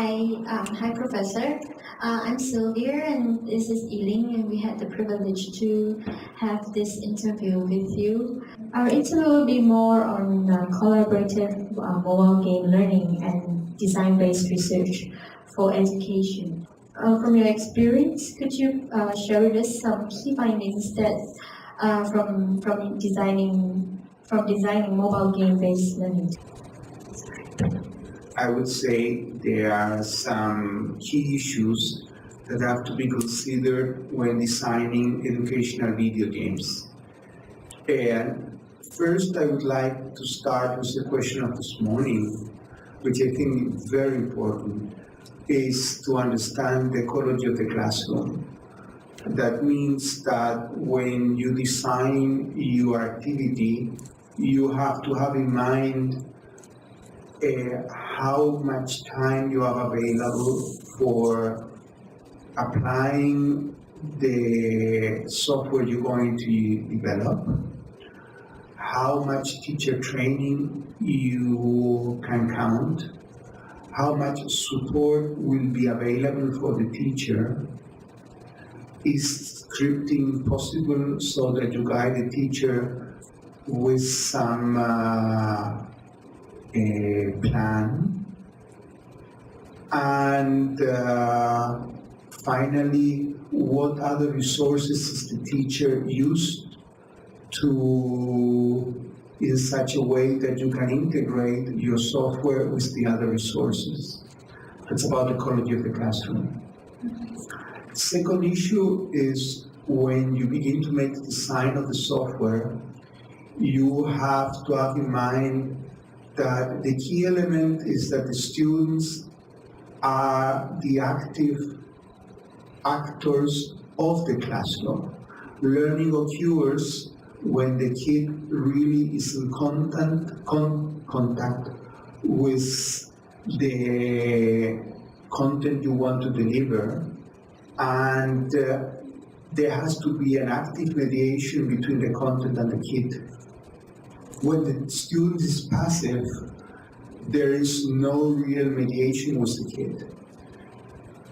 Hi, Professor. I'm Sylvia, and this is I-Ling, and we had the privilege to have this interview with you. Our interview will be more on collaborative mobile game learning and design-based research for education. From your experience, could you share with us some key findings that from designing mobile game-based learning? I would say there are some key issues that have to be considered when designing educational video games. And first, I would like to start with the question of this morning, which I think is very important, is to understand the ecology of the classroom. That means that when you design your activity, you have to have in mind how much time you have available for applying the software you're going to develop, how much teacher training you can count, how much support will be available for the teacher. Is scripting possible so that you guide the teacher with some plan? And finally, what other resources is the teacher used to in such a way that you can integrate your software with the other resources? That's about the ecology of the classroom. Second issue is when you begin to make the design of the software, you have to have in mind that the key element is that the students are the active actors of the classroom. Learning occurs when the kid really is in contact with the content you want to deliver, and there has to be an active mediation between the content and the kid. When the student is passive, there is no real mediation with the kid.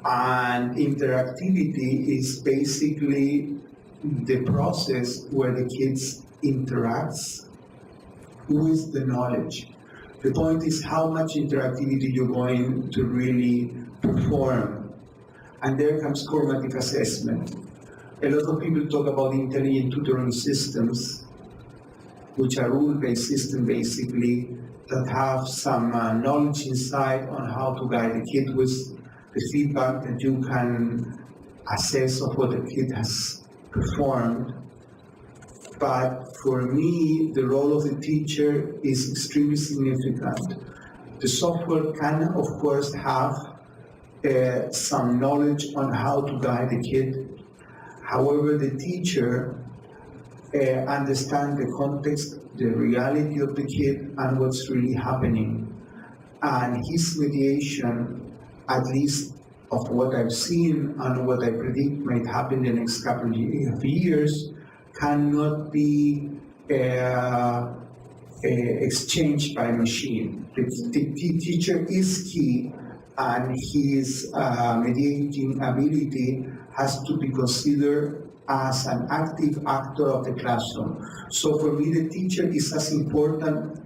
And interactivity is basically the process where the kids interacts with the knowledge. The point is how much interactivity you're going to really perform. And there comes formative assessment. A lot of people talk about intelligent tutoring systems, which are rule-based systems basically, that have some knowledge inside on how to guide the kid with the feedback that you can assess of what the kid has performed. But for me, the role of the teacher is extremely significant. The software can, of course, have some knowledge on how to guide the kid. However, the teacher understand the context, the reality of the kid, and what's really happening. And his mediation, at least of what I've seen and what I predict might happen in the next couple of years, cannot be exchanged by machine. The teacher is key, and his mediating ability has to be considered as an active actor of the classroom. So for me, the teacher is as important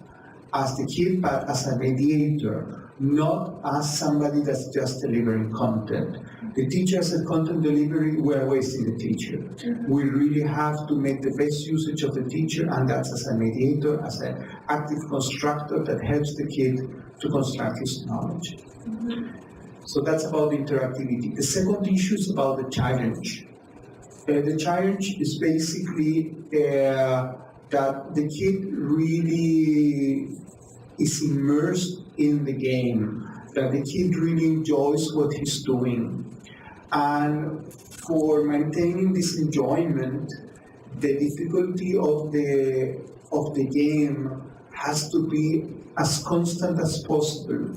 as the kid, but as a mediator, not as somebody that's just delivering content. The teacher as a content delivery, we're wasting the teacher. We really have to make the best usage of the teacher, and that's as a mediator, as an active constructor that helps the kid to construct his knowledge. So that's about the interactivity. The second issue is about the challenge. The challenge is basically that the kid really is immersed in the game, that the kid really enjoys what he's doing. And for maintaining this enjoyment, the difficulty of the game has to be as constant as possible.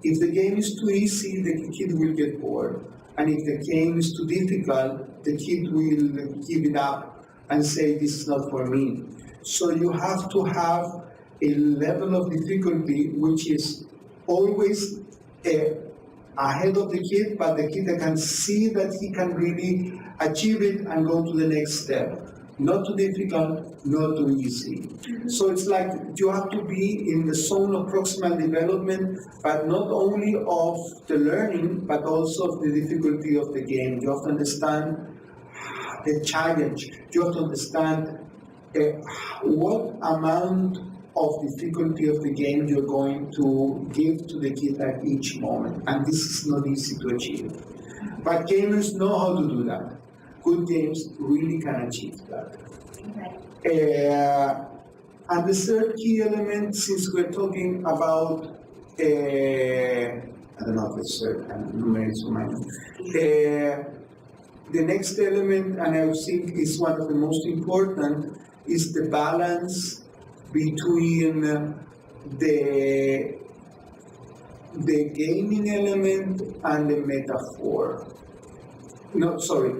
If the game is too easy, the kid will get bored. And if the game is too difficult, the kid will give it up and say, this is not for me. So you have to have a level of difficulty which is always ahead of the kid, but the kid can see that he can really achieve it and go to the next step. Not too difficult, not too easy. So it's like you have to be in the zone of proximal development, but not only of the learning, but also of the difficulty of the game. You have to understand the challenge. You have to understand what amount of difficulty of the game you're going to give to the kid at each moment. And this is not easy to achieve. But gamers know how to do that. Good games really can achieve that. And the third key element, since we're talking about, I don't know if it's third, the next element, and I think is one of the most important, is the balance between the gaming element and the metaphor. No, sorry,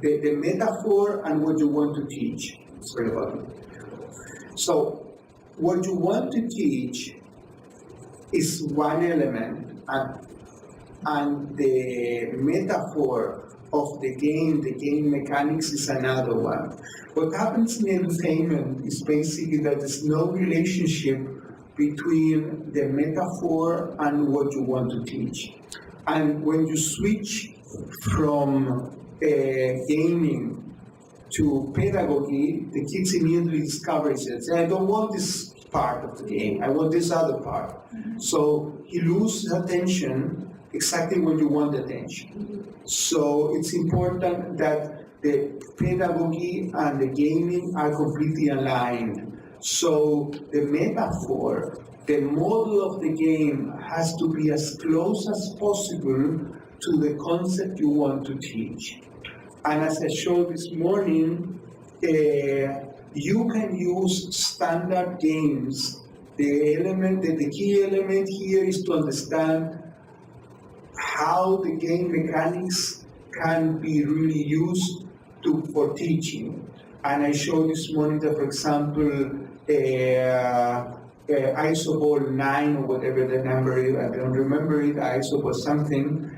the metaphor and what you want to teach. Sorry about it. So, what you want to teach is one element, and the metaphor of the game mechanics is another one. What happens in entertainment is basically that there's no relationship between the metaphor and what you want to teach. And when you switch from gaming to pedagogy, the kids immediately discover it. I don't want this part of the game, I want this other part. So he loses attention exactly when you want attention. So it's important that the pedagogy and the gaming are completely aligned. So the metaphor, the model of the game has to be as close as possible to the concept you want to teach. And as I showed this morning, you can use standard games. The key element here is to understand how the game mechanics can be really used for teaching. And I showed this morning that, for example, Isoball 9 or whatever the number is, I don't remember it, Isoball something,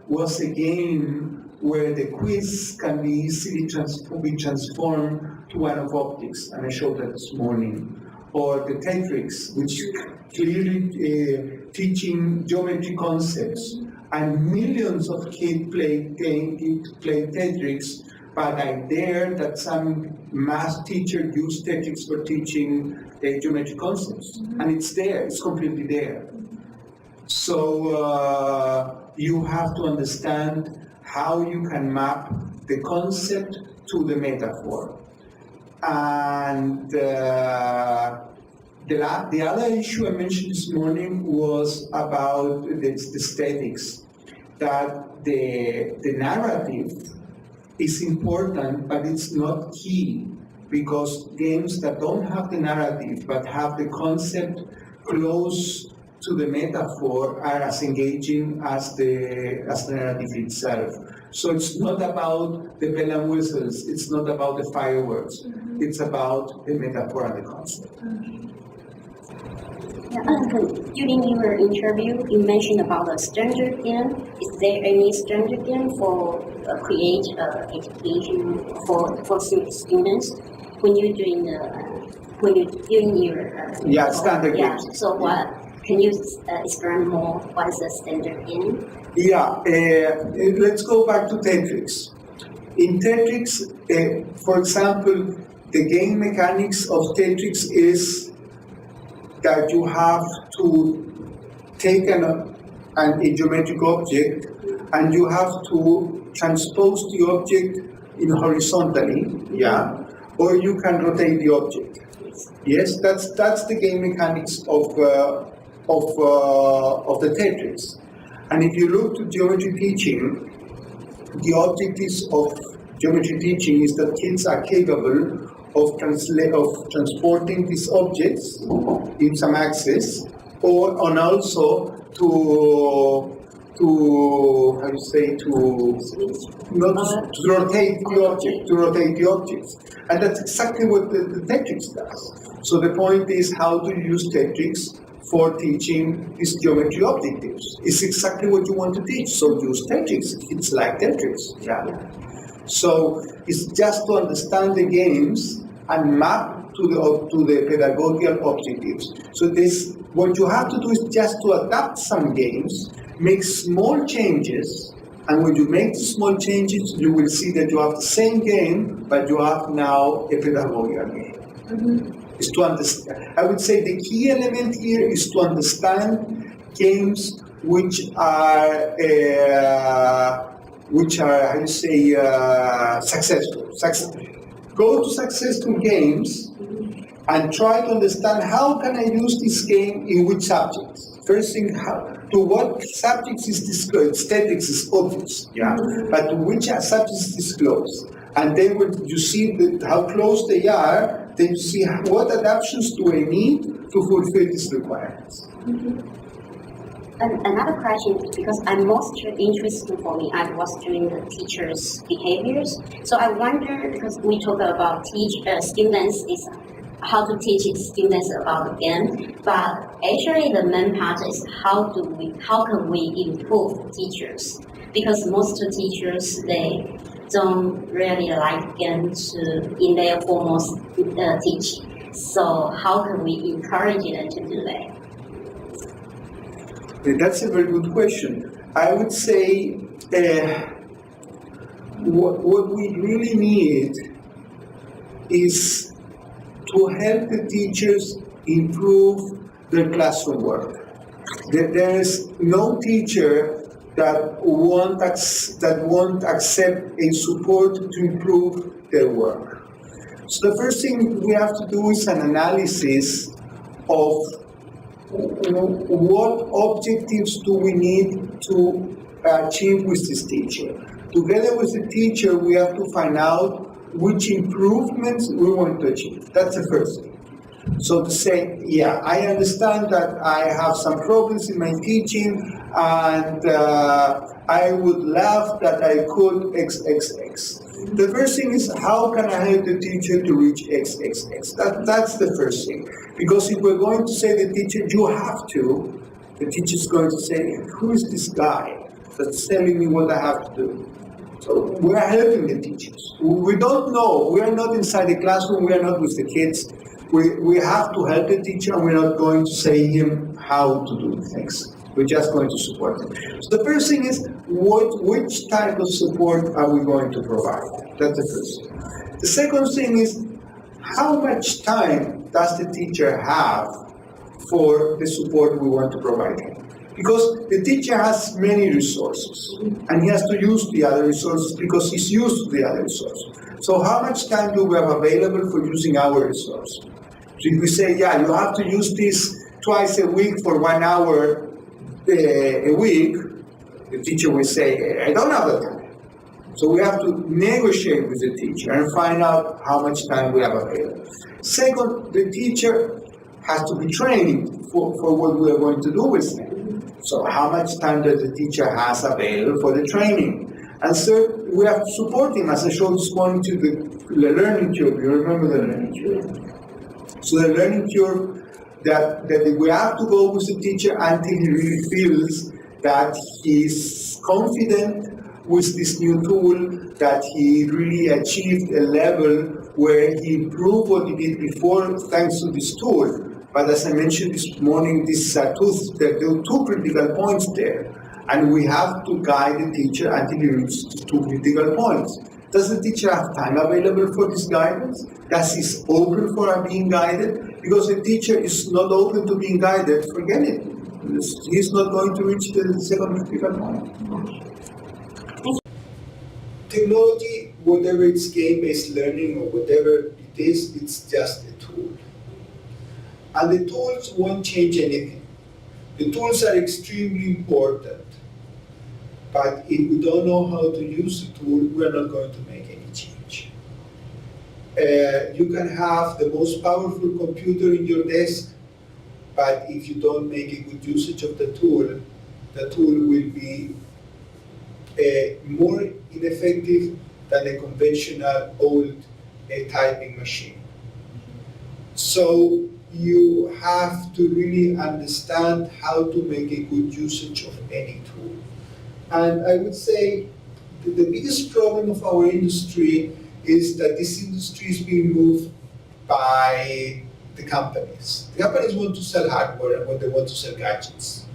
was a game where the quiz can be easily transformed to one of optics, and I showed that this morning. Or the Tetris, which clearly teaching geometry concepts, and millions of kids play Tetris, but I dare that some math teacher used Tetris for teaching geometry concepts, and it's there, it's completely there. So you have to understand how you can map the concept to the metaphor. And the other issue I mentioned this morning was about the aesthetics, that the narrative is important, but it's not key, because games that don't have the narrative but have the concept close to the metaphor are as engaging as the narrative itself. So it's not about the bell and whistles, it's not about the fireworks, it's about the metaphor and the concept. During your interview, you mentioned about a standard game. Is there any standard game for create education for students when you're doing your standard games? So what can you explain more? What is the standard game? Yeah, let's go back to Tetris. In Tetris, for example, the game mechanics of Tetris is that you have to take a geometric object and you have to transpose the object horizontally, yeah, or you can rotate the object. Yes, that's the game mechanics of the Tetris. And if you look to geometry teaching, the objectives of geometry teaching is that kids are capable of transporting these objects in some axis, and also to rotate the objects, and that's exactly what the Tetris does. So the point is how to use Tetris for teaching these geometry objectives. It's exactly what you want to teach, so use Tetris. It's like Tetris. Yeah. So it's just to understand the games and map to the pedagogical objectives. So this, what you have to do is just to adapt some games, make small changes, and when you make the small changes, you will see that you have the same game, but you have now a pedagogical game. Mm-hmm. Is to understand. I would say the key element here is to understand games which are how you say successful. Go to successful games and try to understand how can I use this game in which subjects. First thing, to what subjects is disclosed? Aesthetics is obvious, yeah, but to which subjects is disclosed? And then when you see how close they are, then you see what adaptations do I need to fulfill these requirements. Mm-hmm. Another question, because I'm most interested for me, I was doing the teachers' behaviors. So I wonder, because we talk about students is how to teach students about the game, but actually the main part is how can we improve teachers? Because most teachers, they don't really like games in their formal teaching. So how can we encourage them to do that? That's a very good question. I would say what we really need is to help the teachers improve their classroom work. There is no teacher that won't accept a support to improve their work. So the first thing we have to do is an analysis of what objectives do we need to achieve with this teacher. Together with the teacher, we have to find out which improvements we want to achieve. That's the first thing. So to say, yeah, I understand that I have some problems in my teaching, and I would love that I could XXX. The first thing is, how can I help the teacher to reach XXX? That's the first thing. Because if we're going to say to the teacher, you have to, the teacher's going to say, who is this guy that's telling me what I have to do? So we're helping the teachers. We don't know. We are not inside the classroom. We are not with the kids. We have to help the teacher, and we're not going to say him how to do things. We're just going to support them. So the first thing is, which type of support are we going to provide? That's the first thing. The second thing is, how much time does the teacher have for the support we want to provide him? Because the teacher has many resources, and he has to use the other resources because he's used to the other resources. So how much time do we have available for using our resource? So if we say, yeah, you have to use this twice a week for 1 hour a week, the teacher will say, I don't have the time. So we have to negotiate with the teacher and find out how much time we have available. Second, the teacher has to be trained for what we are going to do with them. So how much time does the teacher has available for the training? And third, we have to support him, as I showed this morning, to the learning curve. You remember the learning curve? So the learning curve, that we have to go with the teacher until he really feels that he's confident with this new tool, that he really achieved a level where he improved what he did before thanks to this tool. But as I mentioned this morning, there are two critical points there. And we have to guide the teacher until he reaches two critical points. Does the teacher have time available for this guidance? Does he open for being guided? Because the teacher is not open to being guided, forget it. He's not going to reach the second critical point. Technology, whatever it's game-based learning or whatever it is, it's just a tool. And the tools won't change anything. The tools are extremely important. But if we don't know how to use the tool, we're not going to make any change. You can have the most powerful computer in your desk, but if you don't make a good usage of the tool will be more ineffective than a conventional old typing machine. So you have to really understand how to make a good usage of any tool. And I would say the biggest problem of our industry is that this industry is being moved by the companies. The companies want to sell hardware and they want to sell gadgets.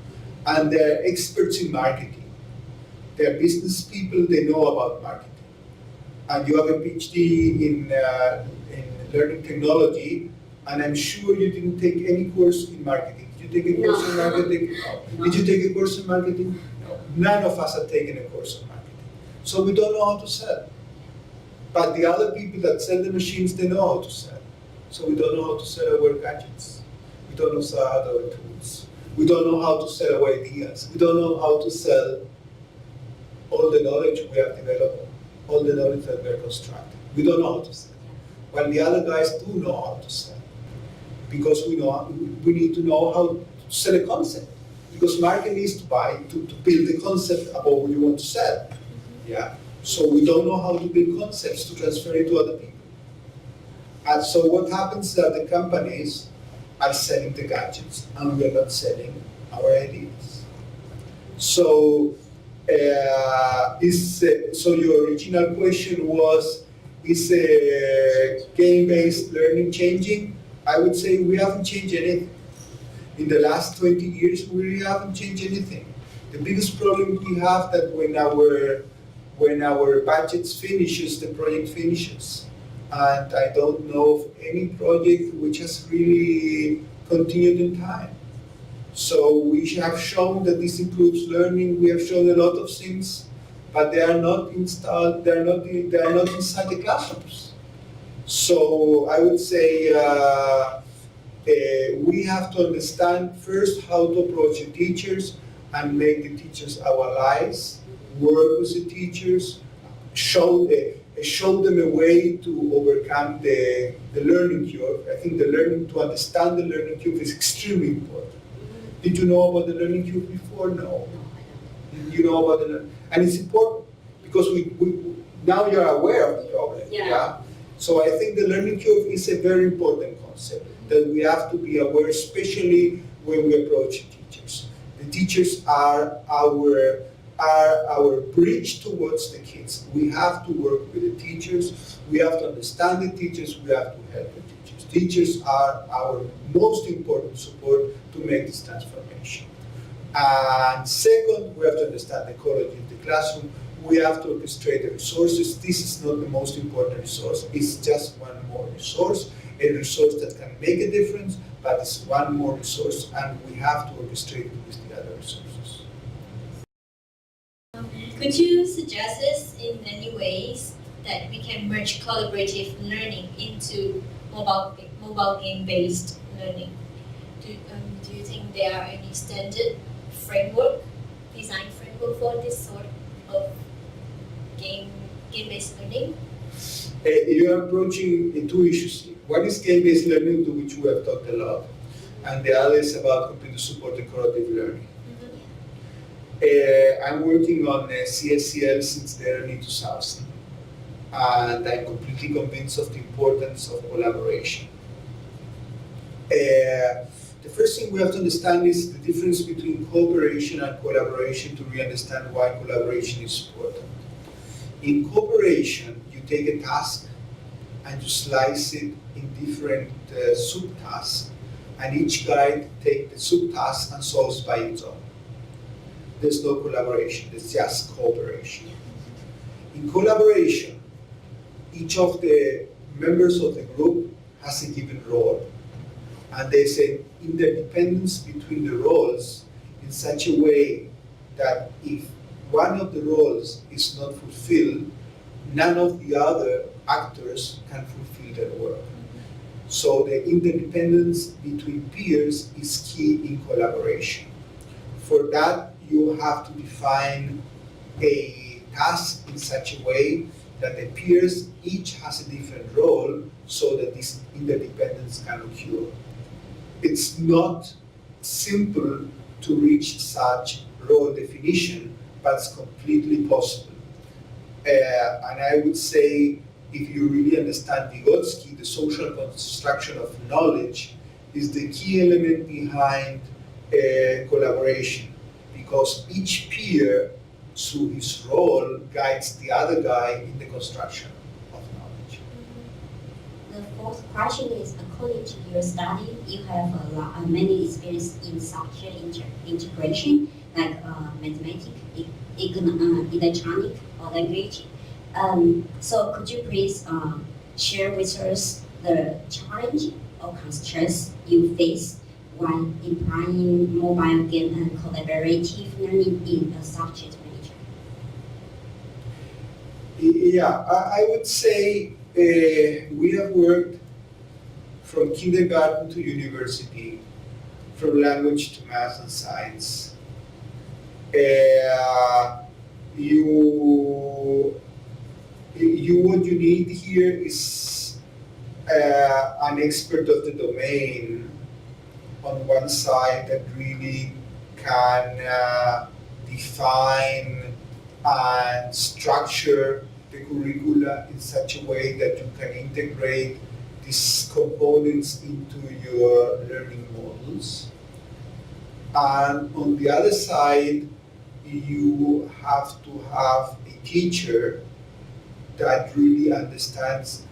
And they're experts in marketing. They're business people, they know about marketing. And you have a PhD in learning technology, and I'm sure you didn't take any course in marketing. Did you take a course in marketing? No. Did you take a course in marketing? No. None of us have taken a course in marketing. So we don't know how to sell. But the other people that sell the machines, they know how to sell. So we don't know how to sell our gadgets. We don't know how to our tools. We don't know how to sell our ideas. We don't know how to sell all the knowledge we have developed, all the knowledge that we're constructing. We don't know how to sell. While the other guys do know how to sell. Because we need to know how to sell a concept. Because market needs to build the concept about what you want to sell. Yeah. So we don't know how to build concepts to transfer it to other people. And so what happens is that the companies are selling the gadgets and we are not selling our ideas. So, so your original question was, is game-based learning changing? I would say we haven't changed anything. In the last 20 years, we really haven't changed anything. The biggest problem we have that when our budgets finishes, the project finishes. And I don't know of any project which has really continued in time. So we have shown that this improves learning. We have shown a lot of things, but they are not installed. They are not inside the classrooms. So I would say we have to understand first how to approach the teachers and make the teachers our allies. Work with the teachers, show them a way to overcome the learning curve. I think to understand the learning curve is extremely important. Did you know about the learning curve before? No. Did you know about and it's important because we now you're aware of the problem. Yeah. So I think the learning curve is a very important concept that we have to be aware, especially when we approach the teachers. The teachers are our bridge towards the kids. We have to work with the teachers. We have to understand the teachers. We have to help the teachers. Teachers are our most important support to make this transformation. And second, we have to understand the ecology of the classroom. We have to orchestrate the resources. This is not the most important resource. It's just one more resource, a resource that can make a difference, but it's one more resource, and we have to orchestrate it with the other resources. Could you suggest us in any ways that we can merge collaborative learning into mobile game-based learning? Do you think there are any standard design framework for this sort of game-based learning? You are approaching two issues here. One is game-based learning, to which we have talked a lot, and the other is about computer-supported collaborative learning. I'm working on CSCL since the early 2000s, and I'm completely convinced of the importance of collaboration. The first thing we have to understand is the difference between cooperation and collaboration to really understand why collaboration is important. In cooperation, you take a task and you slice it in different subtasks, and each guy takes the subtask and solves by its own. There's no collaboration, there's just cooperation. In collaboration, each of the members of the group has a given role. And there's an interdependence between the roles in such a way that if one of the roles is not fulfilled, none of the other actors can fulfill their work. So the interdependence between peers is key in collaboration. For that, you have to define a task in such a way that the peers each has a different role so that this interdependence can occur. It's not simple to reach such role definition, but it's completely possible. And I would say, if you really understand Vygotsky, the social construction of knowledge, is the key element behind collaboration, because each peer, through his role, guides the other guy in the construction of knowledge. The fourth question is, according to your study, you have many experience in such integration, like mathematics, electronic, or language. So could you please share with us the challenge or constraints you face when applying mobile game and collaborative learning in a subject major? Yeah, I would say we have worked from kindergarten to university, from language to math and science. What you need here is an expert of the domain on one side that really can define and structure the curricula in such a way that you can integrate these components into your learning models. And on the other side, you have to have a teacher that really understands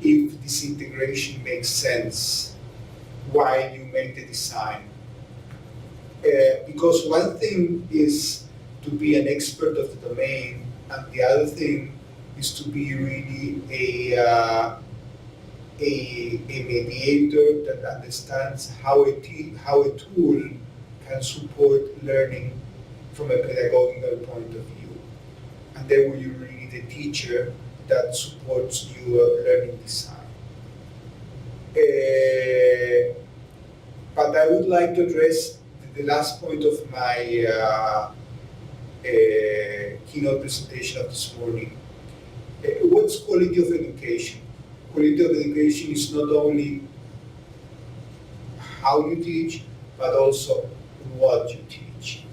if this integration makes sense while you make the design. Because one thing is to be an expert of the domain, and the other thing is to be really a mediator that understands how a tool can support learning from a pedagogical point of view. And then you really need a teacher that supports your learning design. But I would like to address the last point of my keynote presentation of this morning. What's quality of education? Quality of education is not only how you teach, but also what you teach.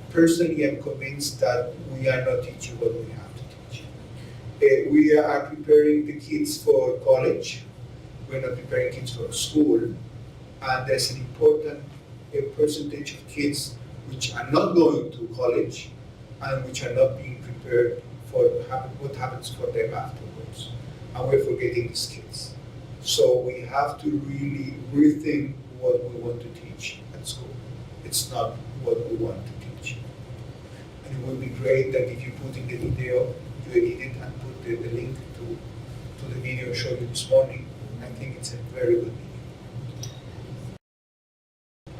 Personally, I'm convinced that we are not teaching what we have to teach. We are preparing the kids for college. We're not preparing kids for school. And there's an important percentage of kids which are not going to college and which are not being prepared for what happens for them afterwards. And we're forgetting these kids. So we have to really rethink what we want to teach at school. It's not what we want to teach. And it would be great that if you put in the video, you edit it and put the link to the video I showed you this morning. I think it's a very good video.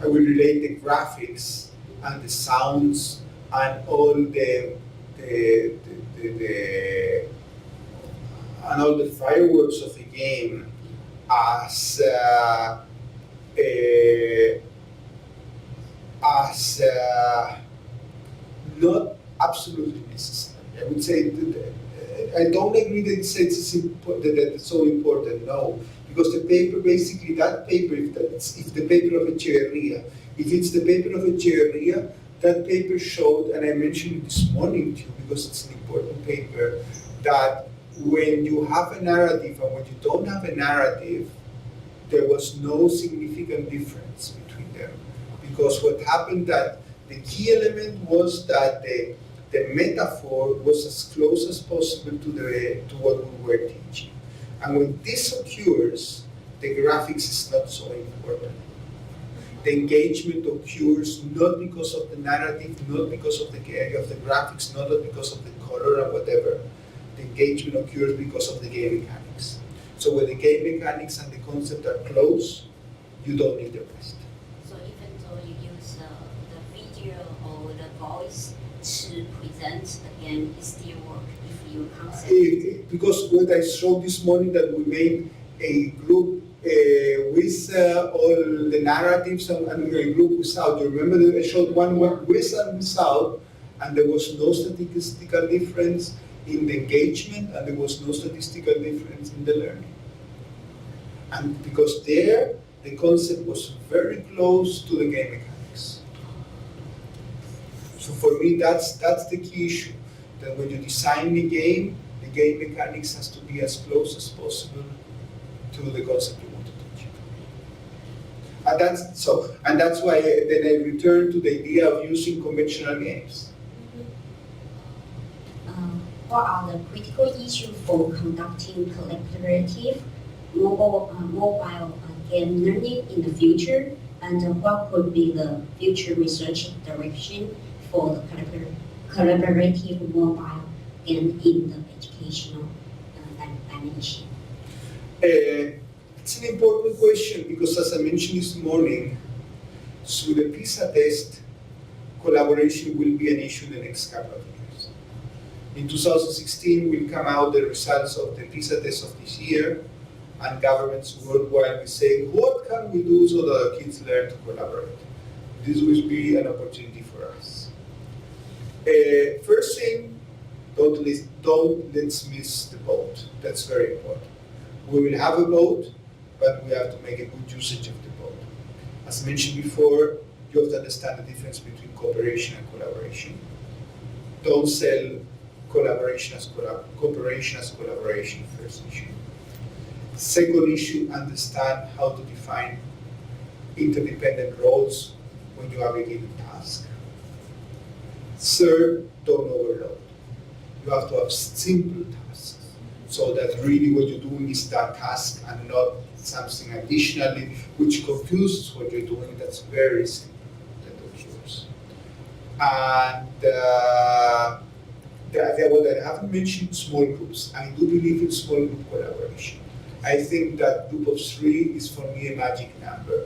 I will relate the graphics and the sounds and all the fireworks of the game as not absolutely necessary. I would say I don't agree that it's so important. No, because the paper, basically that paper, if the paper of Echeverria, if it's the paper of Echeverria, that paper showed, and I mentioned it this morning too, because it's an important paper, that when you have a narrative and when you don't have a narrative, there was no significant difference between them. Because what happened that the key element was that the metaphor was as close as possible to what we were teaching. And when this occurs, the graphics is not so important. The engagement occurs not because of the narrative, not because of the graphics, not because of the color or whatever. The engagement occurs because of the game mechanics. So when the game mechanics and the concept are close, you don't need the rest. So even though you use the video or the voice to present the game, it still works if you concept. Because what I showed this morning, that we made a group with all the narratives and a group without. You remember that I showed one with and without, and there was no statistical difference in the engagement, and there was no statistical difference in the learning. And because there, the concept was very close to the game mechanics. So for me, that's the key issue. That when you design the game mechanics has to be as close as possible to the concept you want to teach. And that's why then I return to the idea of using conventional games. What are the critical issues for conducting collaborative mobile game learning in the future, and what could be the future research direction for the collaborative mobile game in the educational dimension? It's an important question because, as I mentioned this morning, through the PISA test, collaboration will be an issue in the next couple of years. In 2016 will come out the results of the PISA test of this year, and governments worldwide will say, what can we do so that our kids learn to collaborate? This will be an opportunity for us. First thing, don't let's miss the boat. That's very important. We will have a boat, but we have to make a good usage of the boat. As mentioned before, you have to understand the difference between cooperation and collaboration. Don't sell cooperation as collaboration, first issue. Second issue, understand how to define interdependent roles when you have a given task. Third, don't overload. You have to have simple tasks, so that really what you're doing is that task and not something additionally which confuses what you're doing. That's very simple, that occurs. And what I haven't mentioned, small groups. I do believe in small group collaboration. I think that group of 3 is for me a magic number.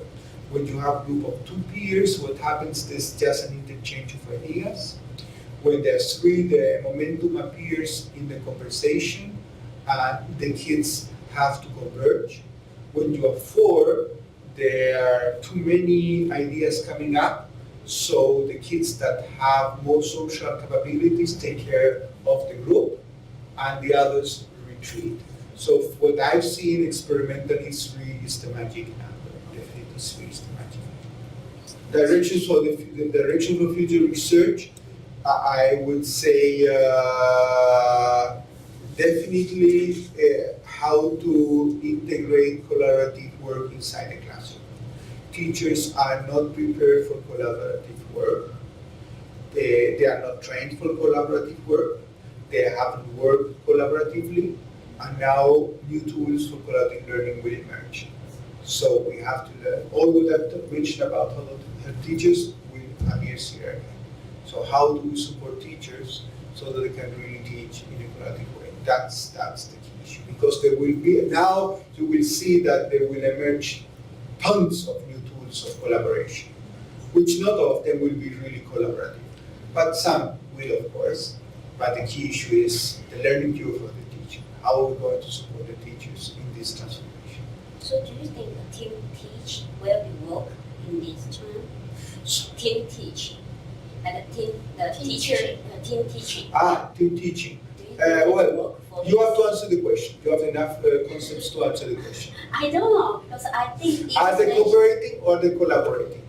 When you have a group of 2 peers, what happens is just an interchange of ideas. When there's 3, the momentum appears in the conversation, and the kids have to converge. When you have 4, there are too many ideas coming up, so the kids that have more social capabilities take care of the group, and the others retreat. So what I've seen experimentally, 3 is the magic number. Definitely 3 is the magic number. Directions for the direction for future research, I would say definitely how to integrate collaborative work inside the classroom. Teachers are not prepared for collaborative work. They are not trained for collaborative work. They haven't worked collaboratively, and now new tools for collaborative learning will emerge. So we have to learn. All what I've mentioned about how to help teachers will appear here again. So how do we support teachers so that they can really teach in a collaborative way? That's the key issue. Because there will be, now you will see that there will emerge tons of new tools of collaboration, which not all of them will be really collaborative, but some will, of course. But the key issue is the learning curve of the teacher. How are we going to support the teachers in this transformation? So do you think the team teach will be work in this term? Team teach. Like team teaching. Team teaching. Well, you have to answer the question. You have enough concepts to answer the question. I don't know, because I think are they cooperating or they collaborating?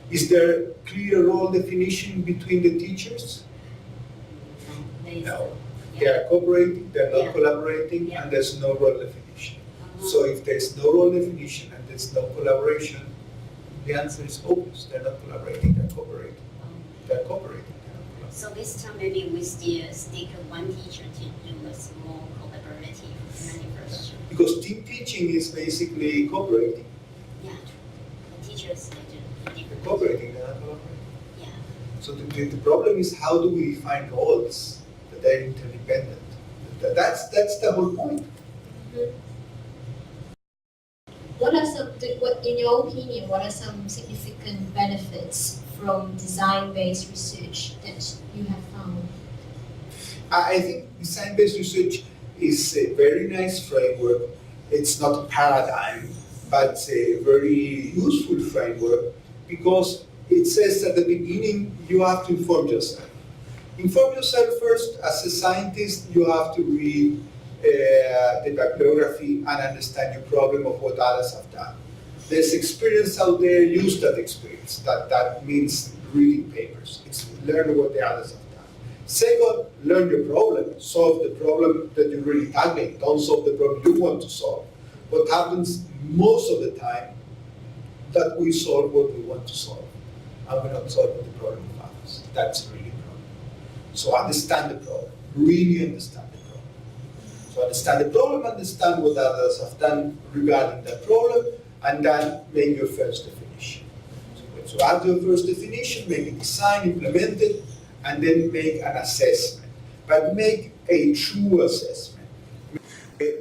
Is there clear role definition between the teachers? No. They are cooperating, they're not collaborating, and there's no role definition. So if there's no role definition and there's no collaboration, the answer is obvious. They're not collaborating, they're cooperating. They're cooperating. So this time maybe we still stick one teacher to do a small collaborative learning first. Because team teaching is basically cooperating. Yeah, the teachers they do different. Cooperating, they're not collaborating. Yeah. So the problem is how do we define roles that are interdependent? That's the whole point. Mm-hmm. What are in your opinion, what are some significant benefits from design-based research that you have found? I think design-based research is a very nice framework. It's not a paradigm, but it's a very useful framework because it says at the beginning you have to inform yourself. Inform yourself first. As a scientist, you have to read the bibliography and understand your problem of what others have done. There's experience out there, use that experience. That means reading papers. It's learn what the others have done. Second, learn your problem. Solve the problem that you're really tackling. Don't solve the problem you want to solve. What happens most of the time that we solve what we want to solve, and we're not solving the problem of others. That's really a problem. So understand the problem, really understand the problem. So understand the problem, understand what others have done regarding that problem, and then make your first definition. So after your first definition, make a design, implement it, and then make an assessment. But make a true assessment.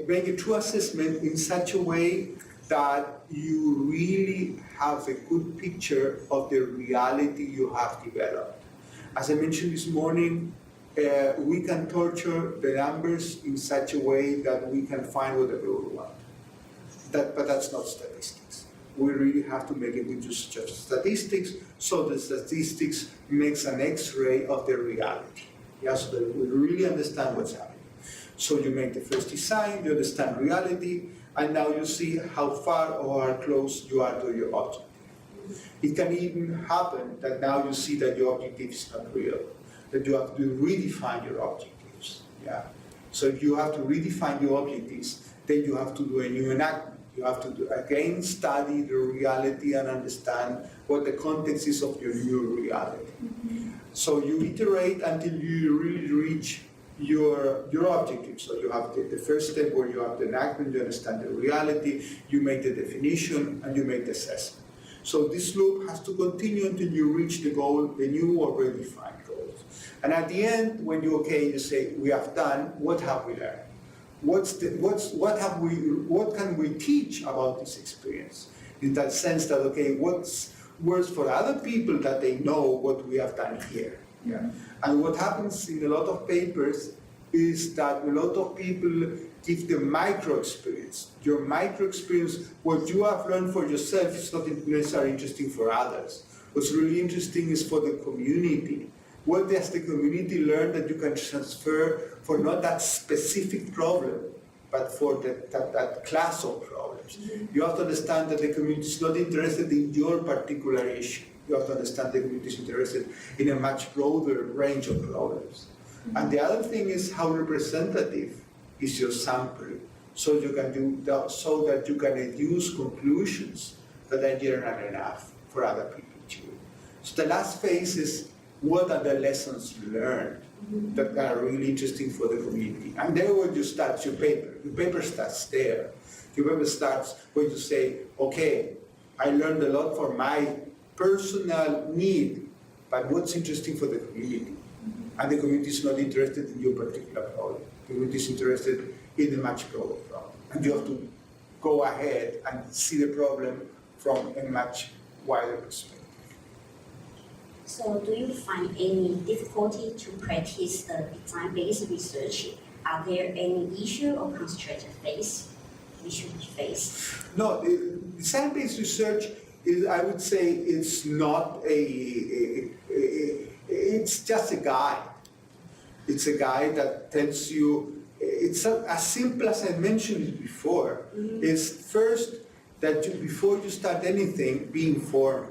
Make a true assessment in such a way that you really have a good picture of the reality you have developed. As I mentioned this morning, we can torture the numbers in such a way that we can find whatever we want. But that's not statistics. We really have to make a good use of statistics, so the statistics makes an X-ray of the reality. Yeah, so that we really understand what's happening. So you make the first design, you understand reality, and now you see how far or how close you are to your objective. It can even happen that now you see that your objective is not real, that you have to redefine your objectives. Yeah. So if you have to redefine your objectives, then you have to do a new enactment. You have to again study the reality and understand what the context is of your new reality. So you iterate until you really reach your objective. So you have the first step where you have the enactment, you understand the reality, you make the definition, and you make the assessment. So this loop has to continue until you reach the goal, the new or redefined goals. And at the end, when you say, we have done, what have we learned? What can we teach about this experience? In that sense that, what's worse for other people that they know what we have done here? Yeah. And what happens in a lot of papers is that a lot of people give the micro experience. Your micro experience, what you have learned for yourself is not necessarily interesting for others. What's really interesting is for the community. What does the community learn that you can transfer for not that specific problem, but for that class of problems? You have to understand that the community is not interested in your particular issue. You have to understand the community is interested in a much broader range of problems. And the other thing is how representative is your sample, so you can do that, so that you can deduce conclusions that are general enough for other people too. So the last phase is, what are the lessons learned that are really interesting for the community? And there when you start your paper. Your paper starts there. Your paper starts when you say, okay, I learned a lot for my personal need, but what's interesting for the community? And the community is not interested in your particular problem. The community is interested in a much broader problem. And you have to go ahead and see the problem from a much wider perspective. So do you find any difficulty to practice the design-based research? Are there any issue or constraint we should face? No, design-based research is, I would say, it's not it's just a guide. It's a guide that tells you, it's as simple as I mentioned it before, is first that before you start anything, be informed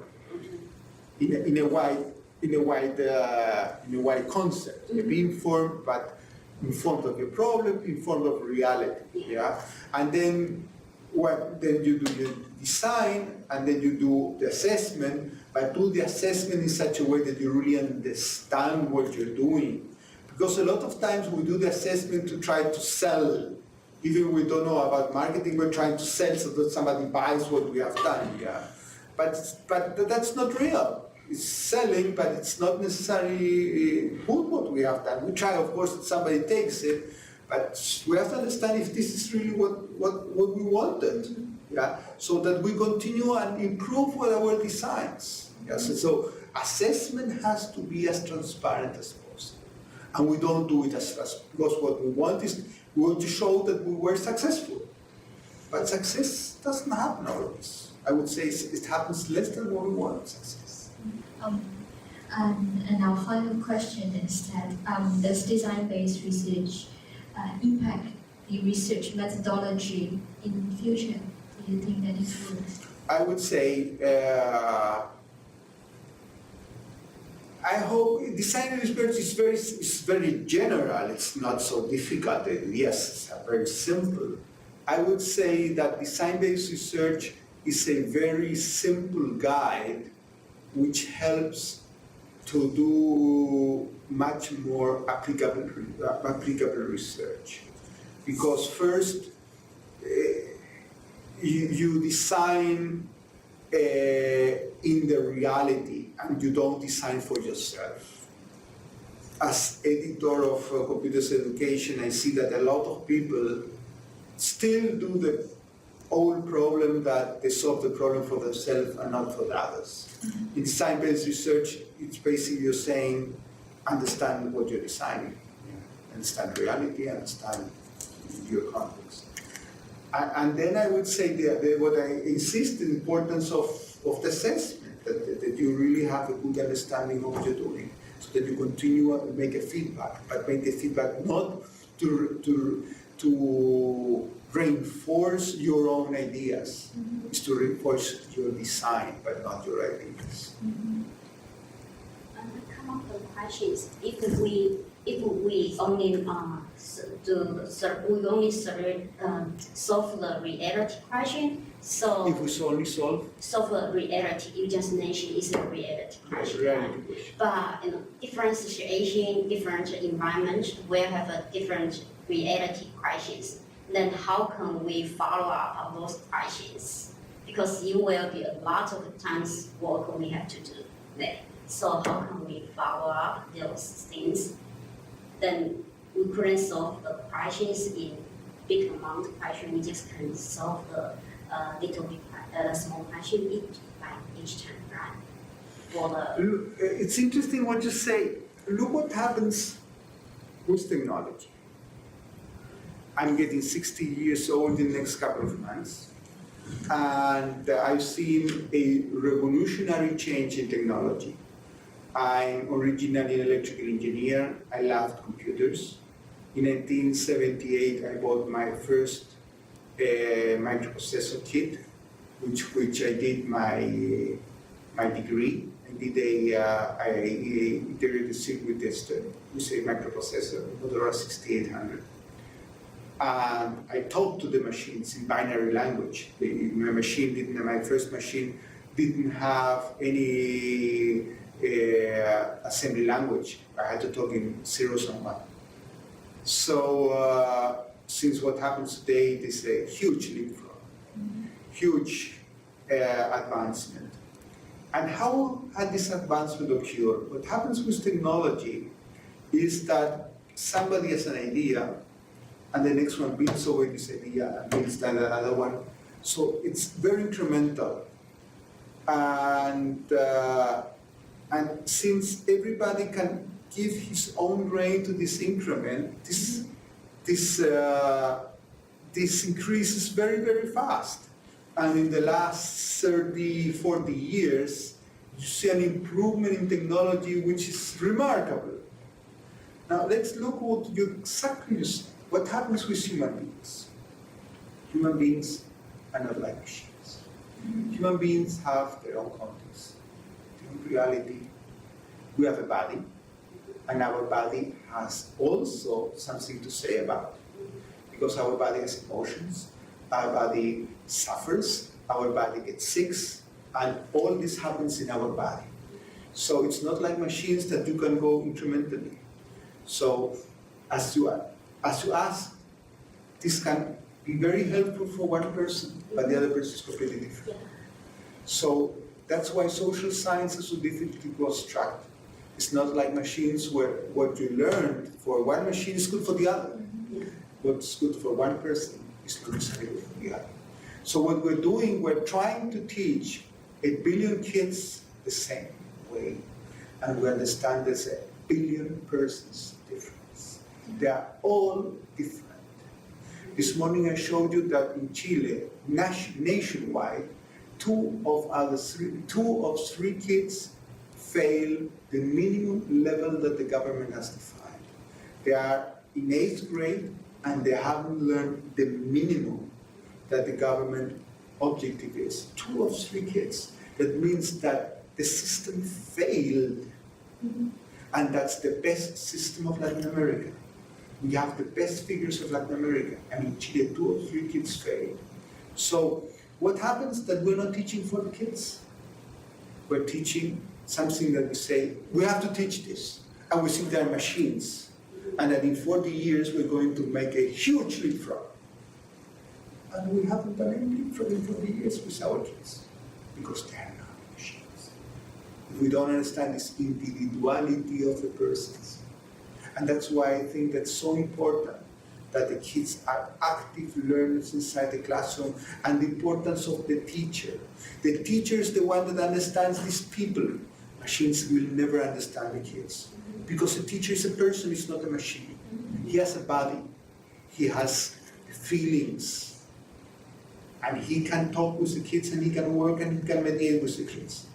in a wide concept. Be informed, but informed of your problem, informed of reality. Yeah, and then then you do your design, and then you do the assessment. But do the assessment in such a way that you really understand what you're doing. Because a lot of times we do the assessment to try to sell. Even we don't know about marketing, we're trying to sell so that somebody buys what we have done. Yeah, but that's not real. It's selling, but it's not necessarily good what we have done. We try, of course, that somebody takes it, but we have to understand if this is really what we wanted. Yeah, so that we continue and improve with our designs. Yeah, so assessment has to be as transparent as possible, and we don't do it as because what we want is we want to show that we were successful, but success doesn't happen always. I would say it happens less than what we want success. And our final question is that does design-based research impact the research methodology in the future? Do you think that it will? I would say, I hope design research is very general. It's not so difficult. Yes, it's very simple. I would say that design-based research is a very simple guide which helps to do much more applicable research. Because first, you design in the reality, and you don't design for yourself. As editor of computer education, I see that a lot of people still do the old problem that they solve the problem for themselves and not for the others. In design-based research, it's basically you're saying, understand what you're designing, understand reality, understand your context. And then I would say what I insist the importance of the assessment, that you really have a good understanding of what you're doing, so that you continue to make a feedback, but make the feedback not to reinforce your own ideas. Mm-hmm. It's to reinforce your design, but not your ideas. Mm-hmm. Come up with questions. If we only solve the reality question, so if we only solve the reality you just mentioned is a reality question. But in different situation, different environment, we have a different reality questions. Then how can we follow up on those questions? Because it will be a lot of times work we have to do there. So how can we follow up those things? Then we couldn't solve the questions in big amount of questions. We just can solve the small question each time, right? It's interesting what you say. Look what happens with technology. I'm getting 60 years old in the next couple of months, and I've seen a revolutionary change in technology. I'm originally an electrical engineer. I loved computers. In 1978, I bought my first microprocessor kit, which I did my degree. I did a integrated circuit tester with a microprocessor, Moderator 6800. And I talked to the machines in binary language. My first machine didn't have any assembly language. I had to talk in zeros and ones. So since what happens today, it is a huge leapfrog, huge advancement. And how had this advancement occurred? What happens with technology is that somebody has an idea, and the next one builds over this idea and builds another one. So it's very incremental. And since everybody can give his own brain to this increment, this increases very, very fast. And in the last 30, 40 years, you see an improvement in technology which is remarkable. Now let's look what you exactly said. What happens with human beings? Human beings are not like machines. Human beings have their own context, their own reality. We have a body, and our body has also something to say about it. Because our body has emotions, our body suffers, our body gets sick, and all this happens in our body. So it's not like machines that you can go incrementally. So as you ask, this can be very helpful for one person, but the other person is completely different. Yeah. So that's why social science is so difficult to construct. It's not like machines where what you learn for one machine is good for the other. Mm-hmm. What's good for one person is not necessarily good for the other. So what we're doing, we're trying to teach 1 billion kids the same way, and we understand there's 1 billion persons difference. They are all different. This morning I showed you that in Chile, nationwide, 2 of 3 kids fail the minimum level that the government has defined. They are in 8th grade and they haven't learned the minimum that the government objective is. 2 of 3 kids. That means that the system failed. Mm-hmm. And that's the best system of Latin America. We have the best figures of Latin America. And in Chile, 2 of 3 kids failed. So What happens that we're not teaching for the kids? We're teaching something that we say, we have to teach this. And we think they're machines. And that in 40 years, we're going to make a huge leapfrog. And we haven't done any leapfrog in 40 years with our kids, because they're not machines. We don't understand this individuality of the persons. And that's why I think that's so important that the kids are active learners inside the classroom, and the importance of the teacher. The teacher is the one that understands these people. Machines will never understand the kids. Because the teacher is a person, it's not a machine. He has a body, he has feelings, and he can talk with the kids, and he can work, and he can mediate with the kids.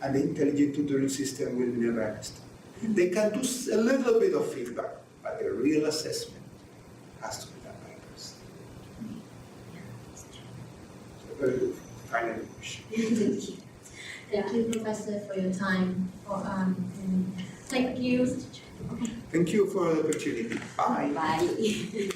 And the intelligent tutoring system will never understand. They can do a little bit of feedback, but the real assessment has to be done by a person. So very good. Final question. Thank you, Professor, for your time. And thank you. Thank you for the opportunity. Bye. Bye.